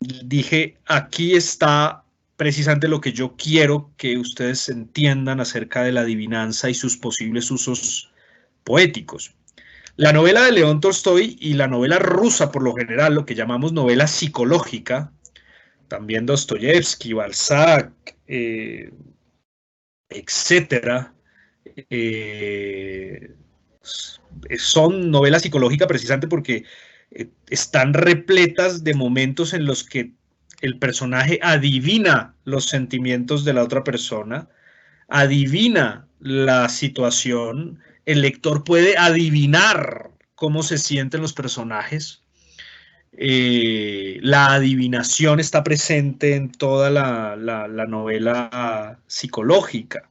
dije, aquí está precisamente lo que yo quiero que ustedes entiendan acerca de la adivinanza y sus posibles usos poéticos. La novela de León Tolstoy y la novela rusa, por lo general, lo que llamamos novela psicológica, también Dostoyevsky, Balzac, etcétera, son novelas psicológicas precisamente porque están repletas de momentos en los que el personaje adivina los sentimientos de la otra persona, adivina la situación, el lector puede adivinar cómo se sienten los personajes. La adivinación está presente en toda la novela psicológica.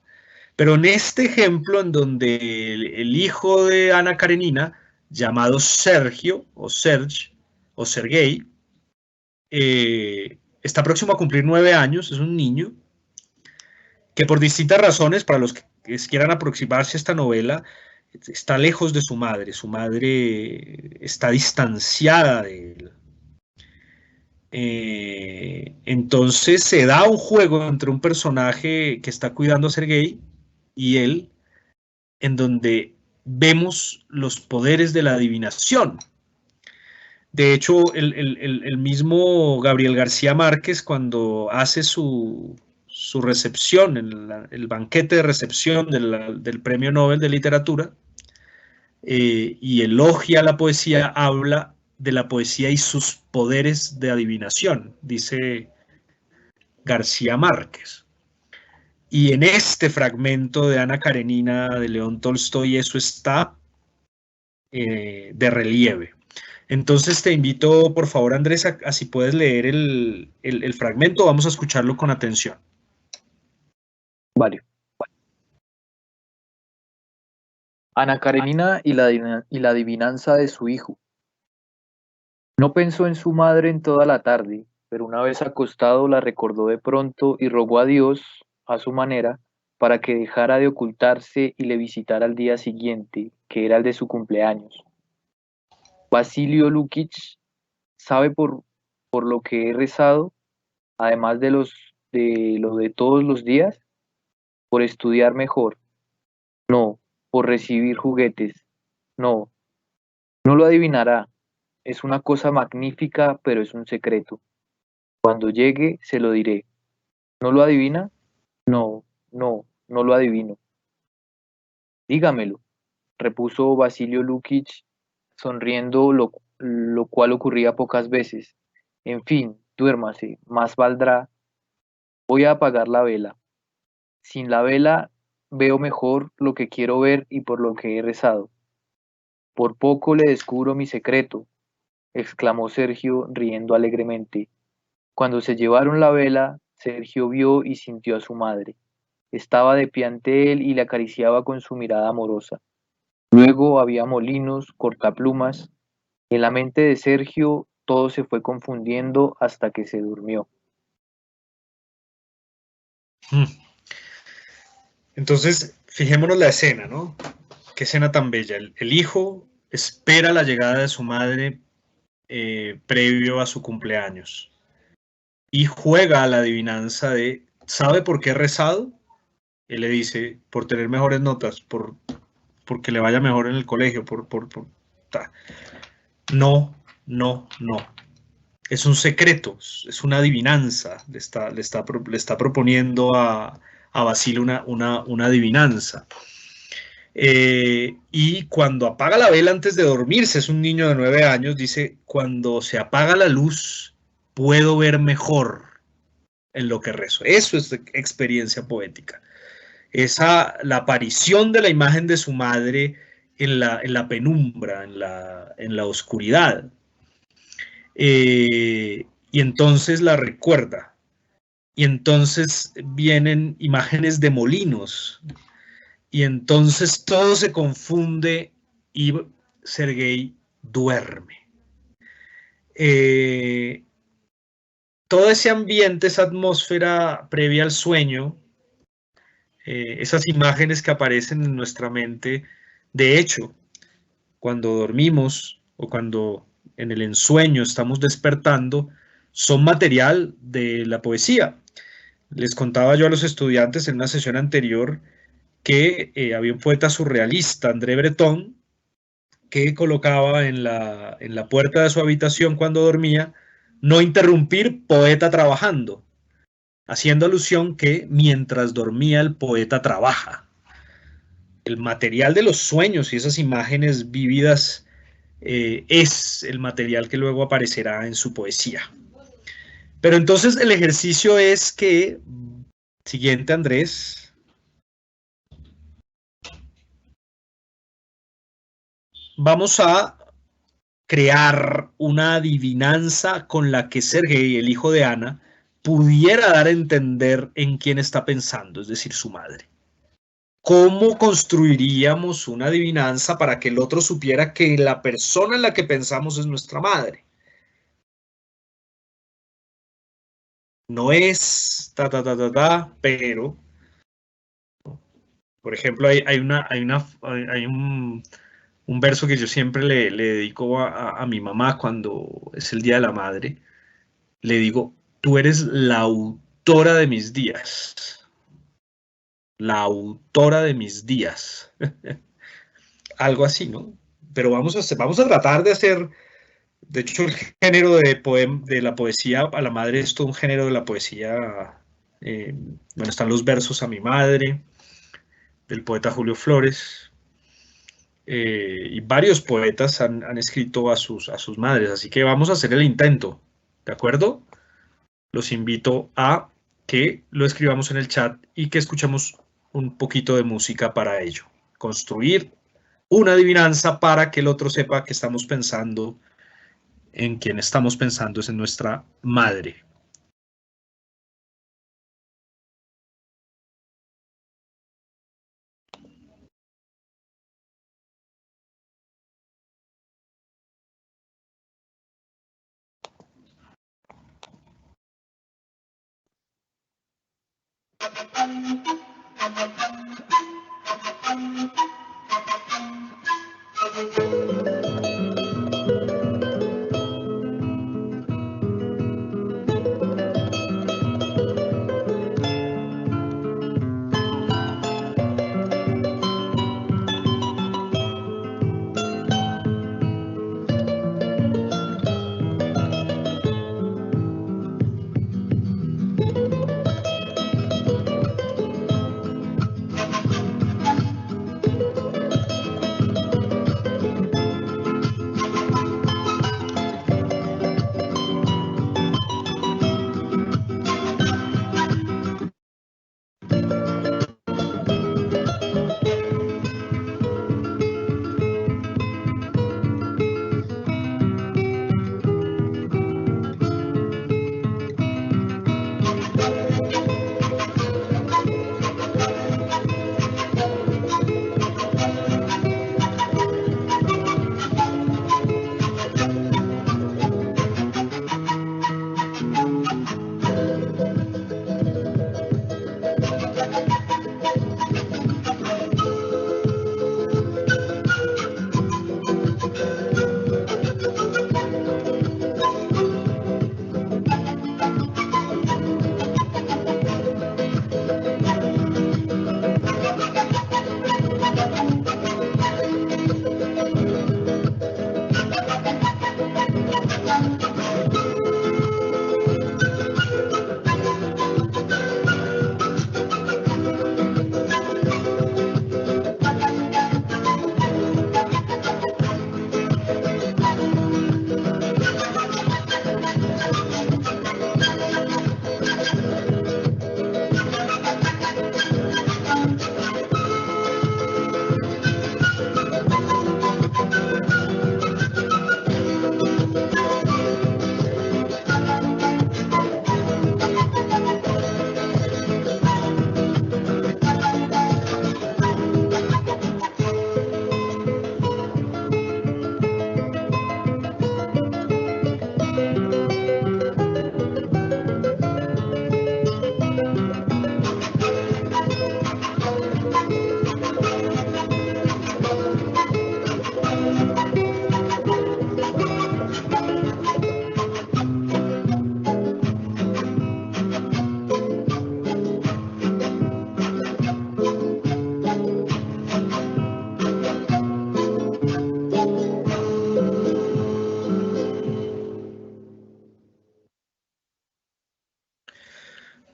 Pero en este ejemplo, en donde el hijo de Ana Karenina, llamado Sergio, o Serge, o Sergei, está próximo a cumplir 9 años, es un niño, que por distintas razones, para los que quieran aproximarse a esta novela, está lejos de su madre está distanciada de él. Entonces se da un juego entre un personaje que está cuidando a Sergei y él, en donde vemos los poderes de la adivinación. De hecho, el mismo Gabriel García Márquez, cuando hace su recepción, el banquete de recepción del Premio Nobel de Literatura, y elogia la poesía, habla de la poesía y sus poderes de adivinación, dice García Márquez. Y en este fragmento de Ana Karenina de León Tolstoy eso está de relieve. Entonces te invito, por favor, Andrés, a si puedes leer el fragmento, vamos a escucharlo con atención.
Vale. Ana Karenina y la adivinanza de su hijo. No pensó en su madre en toda la tarde, pero una vez acostado la recordó de pronto y rogó a Dios, a su manera, para que dejara de ocultarse y le visitara al día siguiente, que era el de su cumpleaños. Basilio Lukic sabe por lo que he rezado, además de lo de todos los días, por estudiar mejor. No, por recibir juguetes. No, no lo adivinará. Es una cosa magnífica, pero es un secreto. Cuando llegue, se lo diré. ¿No lo adivina? No, no lo adivino. Dígamelo, repuso Basilio Lukic, sonriendo, lo cual ocurría pocas veces. En fin, duérmase, más valdrá. Voy a apagar la vela. Sin la vela veo mejor lo que quiero ver y por lo que he rezado. Por poco le descubro mi secreto, exclamó Sergio riendo alegremente. Cuando se llevaron la vela, Sergio vio y sintió a su madre. Estaba de pie ante él y le acariciaba con su mirada amorosa. Luego había molinos, cortaplumas. En la mente de Sergio todo se fue confundiendo hasta que se durmió.
Entonces, fijémonos la escena, ¿no? Qué escena tan bella. El hijo espera la llegada de su madre previo a su cumpleaños y juega a la adivinanza de, ¿sabe por qué he rezado? Él le dice, por tener mejores notas, porque le vaya mejor en el colegio, No. Es un secreto, es una adivinanza. Le está proponiendo a Basilio una adivinanza. Y cuando apaga la vela antes de dormirse, es un niño de 9 años, dice, cuando se apaga la luz, puedo ver mejor en lo que rezo. Eso es experiencia poética. La aparición de la imagen de su madre en la penumbra, en la oscuridad. Y entonces la recuerda. Y entonces vienen imágenes de molinos. Y entonces todo se confunde y Sergei duerme. Todo ese ambiente, esa atmósfera previa al sueño, esas imágenes que aparecen en nuestra mente, de hecho, cuando dormimos o cuando en el ensueño estamos despertando, son material de la poesía. Les contaba yo a los estudiantes en una sesión anterior que había un poeta surrealista, André Breton, que colocaba en la puerta de su habitación cuando dormía, no interrumpir, poeta trabajando, haciendo alusión que mientras dormía el poeta trabaja. El material de los sueños y esas imágenes vívidas es el material que luego aparecerá en su poesía. Pero entonces el ejercicio es que, siguiente Andrés, vamos a crear una adivinanza con la que Sergei, el hijo de Ana, pudiera dar a entender en quién está pensando, es decir, su madre. ¿Cómo construiríamos una adivinanza para que el otro supiera que la persona en la que pensamos es nuestra madre? No es pero, por ejemplo, hay un verso que yo siempre le dedico a mi mamá cuando es el Día de la Madre. Le digo, tú eres la autora de mis días. La autora de mis días. Algo así, ¿no? Pero vamos a tratar de hacer, de hecho, el género de la poesía a la madre es todo un género de la poesía. Bueno, están los versos a mi madre, del poeta Julio Flores. Y varios poetas han escrito a sus madres, así que vamos a hacer el intento, ¿de acuerdo? Los invito a que lo escribamos en el chat y que escuchemos un poquito de música para ello. Construir una adivinanza para que el otro sepa que estamos pensando en quien estamos pensando es en nuestra madre.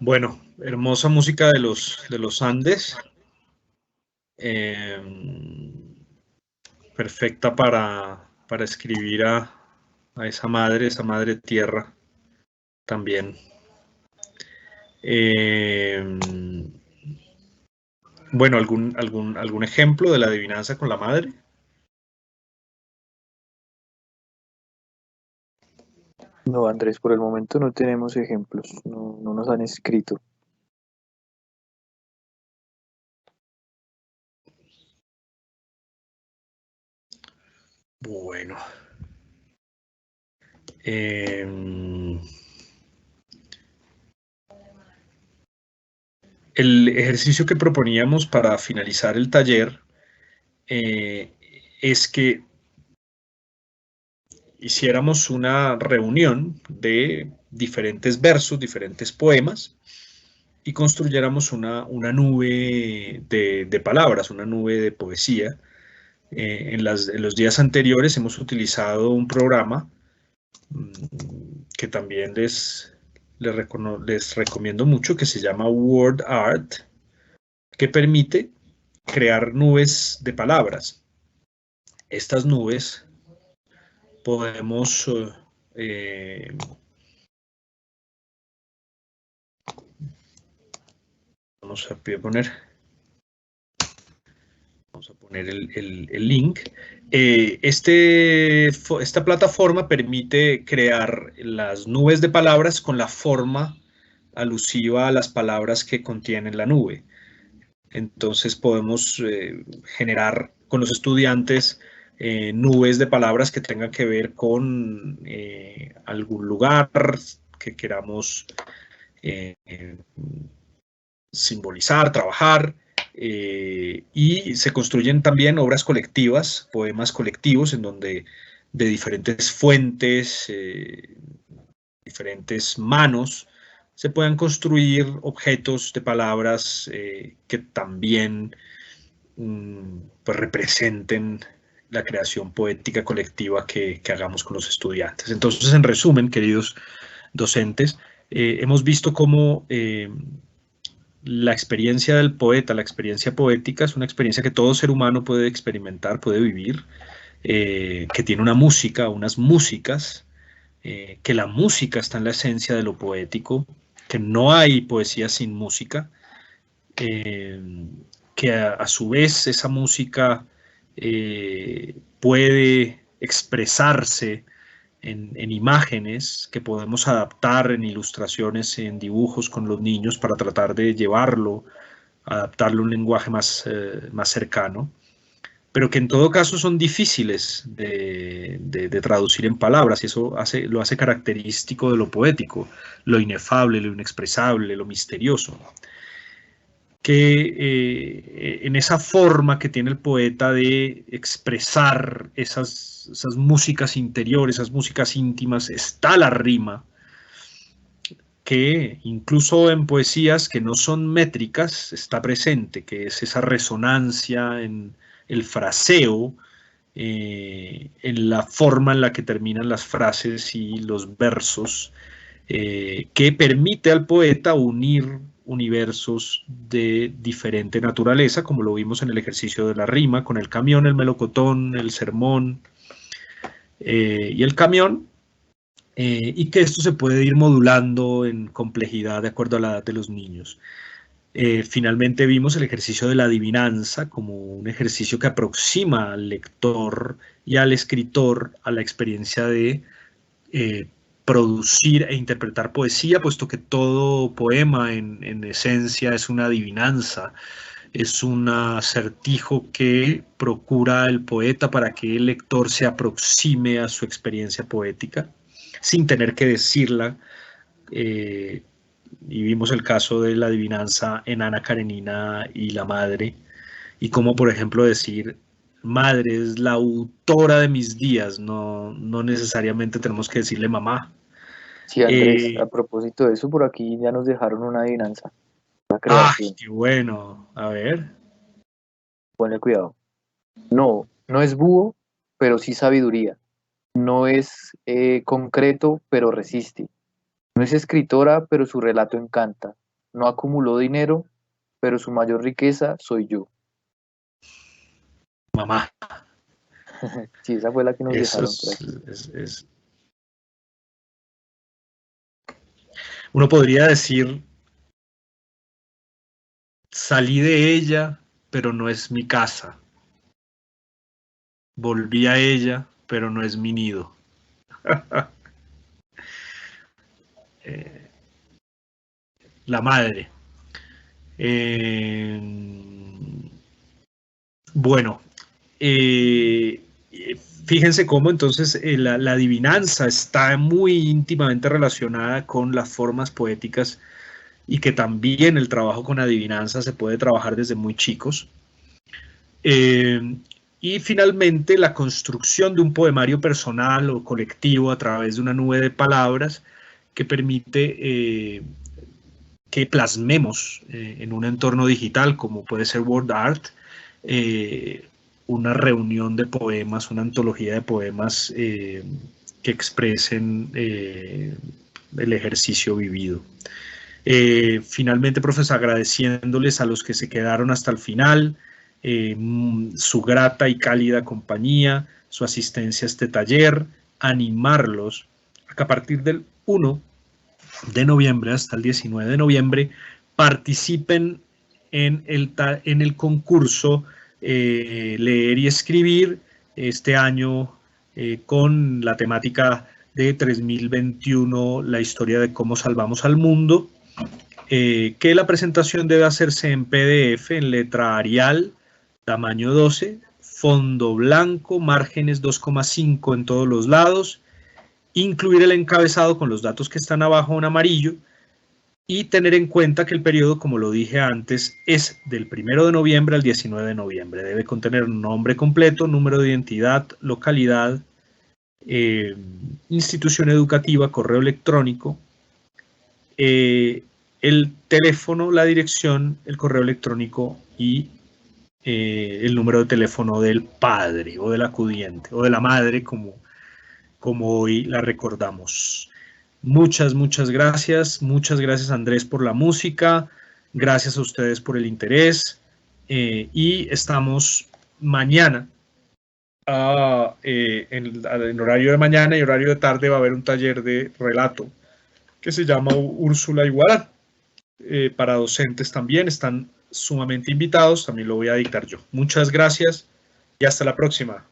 Bueno, hermosa música de los Andes. Perfecta para escribir a esa madre tierra también. Bueno, ¿algún ejemplo de la adivinanza con la madre?
No, Andrés, por el momento no tenemos ejemplos, no nos han escrito.
Bueno. El ejercicio que proponíamos para finalizar el taller es que hiciéramos una reunión de diferentes versos, diferentes poemas, y construyéramos una nube de palabras, una nube de poesía. En los días anteriores hemos utilizado un programa que también les recomiendo mucho, que se llama WordArt, que permite crear nubes de palabras. Estas nubes podemos vamos a poner vamos a poner el link. Esta plataforma permite crear las nubes de palabras con la forma alusiva a las palabras que contienen la nube. Entonces podemos generar con los estudiantes nubes de palabras que tengan que ver con algún lugar que queramos simbolizar, trabajar, y se construyen también obras colectivas, poemas colectivos, en donde de diferentes fuentes, diferentes manos, se puedan construir objetos de palabras que también pues representen la creación poética colectiva que hagamos con los estudiantes. Entonces, en resumen, queridos docentes, hemos visto cómo la experiencia del poeta, la experiencia poética, es una experiencia que todo ser humano puede experimentar, puede vivir, que tiene una música, unas músicas, que la música está en la esencia de lo poético, que no hay poesía sin música, que a su vez esa música puede expresarse en imágenes que podemos adaptar en ilustraciones, en dibujos con los niños para tratar de llevarlo, adaptarlo a un lenguaje más cercano, pero que en todo caso son difíciles de traducir en palabras, y eso lo hace característico de lo poético, lo inefable, lo inexpresable, lo misterioso. Que en esa forma que tiene el poeta de expresar esas músicas interiores, esas músicas íntimas, está la rima, que incluso en poesías que no son métricas está presente, que es esa resonancia en el fraseo, en la forma en la que terminan las frases y los versos, que permite al poeta unir universos de diferente naturaleza, como lo vimos en el ejercicio de la rima, con el camión, el melocotón, el sermón y el camión, y que esto se puede ir modulando en complejidad de acuerdo a la edad de los niños. Finalmente vimos el ejercicio de la adivinanza como un ejercicio que aproxima al lector y al escritor a la experiencia de producir e interpretar poesía, puesto que todo poema en esencia es una adivinanza, es un acertijo que procura el poeta para que el lector se aproxime a su experiencia poética, sin tener que decirla, y vimos el caso de la adivinanza en Ana Karenina y la madre, y cómo, por ejemplo, decir madre es la autora de mis días, no necesariamente tenemos que decirle mamá.
Sí, Andrés, a propósito de eso, por aquí ya nos dejaron una adivinanza.
¡Ay, qué bueno! A ver.
Ponle cuidado. No es búho, pero sí sabiduría. No es concreto, pero resiste. No es escritora, pero su relato encanta. No acumuló dinero, pero su mayor riqueza soy yo.
Mamá.
Sí, esa fue la que nos dejaron por aquí.
Uno podría decir, salí de ella, pero no es mi casa. Volví a ella, pero no es mi nido. La madre. Bueno, fíjense cómo entonces la adivinanza está muy íntimamente relacionada con las formas poéticas, y que también el trabajo con adivinanza se puede trabajar desde muy chicos. Y finalmente la construcción de un poemario personal o colectivo a través de una nube de palabras que permite que plasmemos en un entorno digital como puede ser WordArt, una reunión de poemas, una antología de poemas que expresen el ejercicio vivido. Finalmente, profesor, agradeciéndoles a los que se quedaron hasta el final, su grata y cálida compañía, su asistencia a este taller, animarlos a que a partir del 1 de noviembre hasta el 19 de noviembre participen en el concurso leer y escribir, este año con la temática de 3021, la historia de cómo salvamos al mundo, que la presentación debe hacerse en PDF, en letra Arial, tamaño 12, fondo blanco, márgenes 2,5 en todos los lados, incluir el encabezado con los datos que están abajo en amarillo y tener en cuenta que el periodo, como lo dije antes, es del 1 de noviembre al 19 de noviembre. Debe contener un nombre completo, número de identidad, localidad, institución educativa, correo electrónico, el teléfono, la dirección, el correo electrónico y el número de teléfono del padre o del acudiente o de la madre, como hoy la recordamos. Muchas gracias. Muchas gracias, Andrés, por la música. Gracias a ustedes por el interés. Y estamos mañana, en horario de mañana y horario de tarde, va a haber un taller de relato que se llama Úrsula Iguarán. Para docentes también están sumamente invitados. También lo voy a dictar yo. Muchas gracias y hasta la próxima.